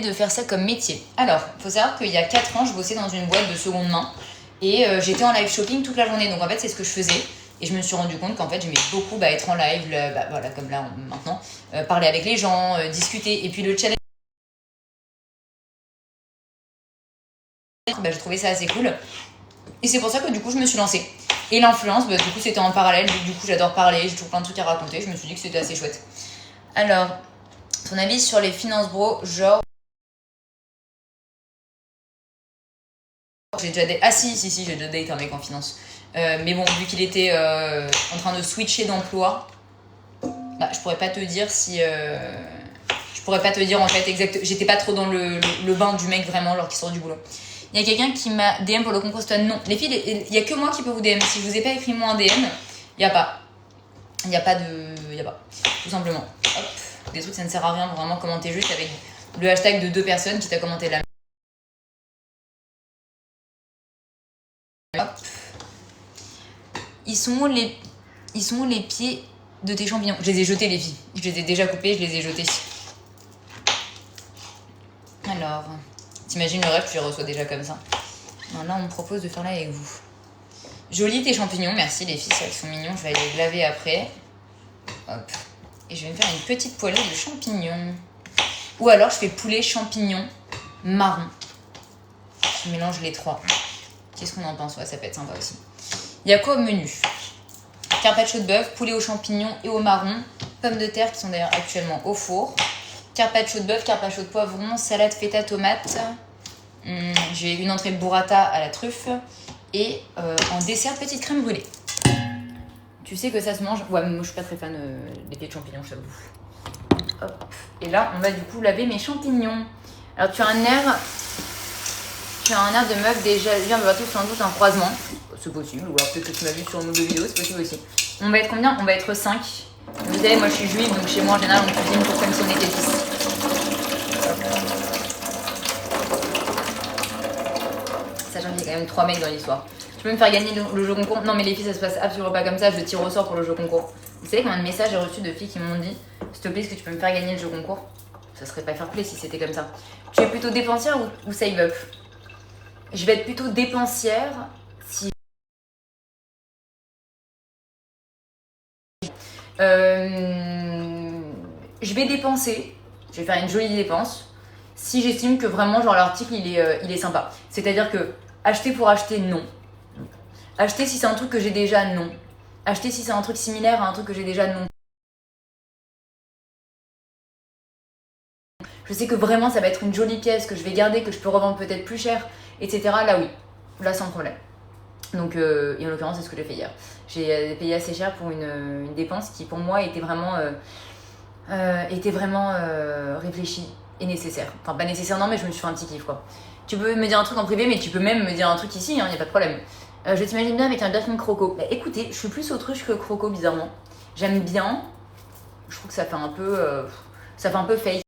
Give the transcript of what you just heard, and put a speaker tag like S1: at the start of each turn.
S1: de faire ça comme métier? Alors, il faut savoir qu'il y a 4 ans, je bossais dans une boîte de seconde main et j'étais en live shopping toute la journée. Donc en fait, c'est ce que je faisais. Et je me suis rendu compte qu'en fait, j'aimais beaucoup être en live, voilà, comme là maintenant, parler avec les gens, discuter. Et puis le challenge, je trouvais ça assez cool. Et c'est pour ça que du coup, je me suis lancée. Et l'influence, du coup, c'était en parallèle. Du coup, j'adore parler, j'ai toujours plein de trucs à raconter. Je me suis dit que c'était assez chouette. Alors, ton avis sur les finances bro, genre... J'ai déjà date... Ah si, j'ai déjà date un mec en finance. Mais bon, vu qu'il était en train de switcher d'emploi, je pourrais pas te dire si... Je pourrais pas te dire en fait exact. J'étais pas trop dans le bain du mec vraiment alors qu'il sort du boulot. Il y a quelqu'un qui m'a DM pour le concours Stone. Non, les filles, il y a que moi qui peux vous DM. Si je vous ai pas écrit moi un DM, il y a pas. Il y a pas de... Il y a pas. Tout simplement. Hop. Des trucs, ça ne sert à rien. Vraiment commenter juste avec le hashtag de 2 personnes qui t'a commenté la... Hop. Ils sont où les pieds de tes champignons? Je les ai jetés les filles. Je les ai déjà coupés, je les ai jetés. Alors, t'imagines le rêve, tu les reçois déjà comme ça. Non, là, on me propose de faire là avec vous. Jolis tes champignons, merci les filles, ils sont mignons. Je vais aller les laver après. Hop. Et je vais me faire une petite poêlée de champignons. Ou alors, je fais poulet champignons marron. Je mélange les 3. Qu'est-ce qu'on en pense? Ouais, ça peut être sympa aussi. Il y a quoi au menu? Carpaccio de bœuf, poulet aux champignons et au marron. Pommes de terre qui sont d'ailleurs actuellement au four. Carpaccio de bœuf, carpaccio de poivron, salade feta tomate. J'ai une entrée burrata à la truffe. Et en dessert, petite crème brûlée. Tu sais que ça se mange... Ouais, mais moi je suis pas très fan des pieds de champignons, je t'avoue. Hop. Et là, on va du coup laver mes champignons. Alors tu as un air de meuf déjà vient de voir tout sans doute un croisement. C'est possible, ou alors peut-être que tu m'as vu sur une autre vidéo, c'est possible aussi. On va être combien? On va être 5. Vous savez, moi je suis juive, donc chez moi en général on cuisine pour comme si on était 10. Sachant qu'il y a quand même 3 mecs dans l'histoire. Tu peux me faire gagner le jeu concours? Non mais les filles, ça se passe absolument pas comme ça, je tire au sort pour le jeu concours. Vous savez combien de messages j'ai reçus de filles qui m'ont dit s'il te plaît, est-ce que tu peux me faire gagner le jeu concours? Ça serait pas fair play si c'était comme ça. Tu es plutôt dépensière ou save up? Je vais être plutôt dépensière si... je vais dépenser, je vais faire une jolie dépense si j'estime que vraiment genre l'article il est sympa. C'est-à-dire que acheter pour acheter, non. Acheter si c'est un truc que j'ai déjà, non. Acheter si c'est un truc similaire à un truc que j'ai déjà, non. Je sais que vraiment ça va être une jolie pièce que je vais garder, que je peux revendre peut-être plus cher, etc. Là oui, là sans problème. Donc, et en l'occurrence c'est ce que j'ai fait hier. J'ai payé assez cher pour une dépense qui pour moi était vraiment réfléchie et nécessaire. Enfin pas nécessaire non mais je me suis fait un petit kiff quoi. Tu peux me dire un truc en privé mais tu peux même me dire un truc ici, y a pas de problème. Je t'imagine bien avec un Birkin Croco. Bah écoutez, je suis plus autruche que Croco bizarrement. J'aime bien. Je trouve que ça fait un peu fake.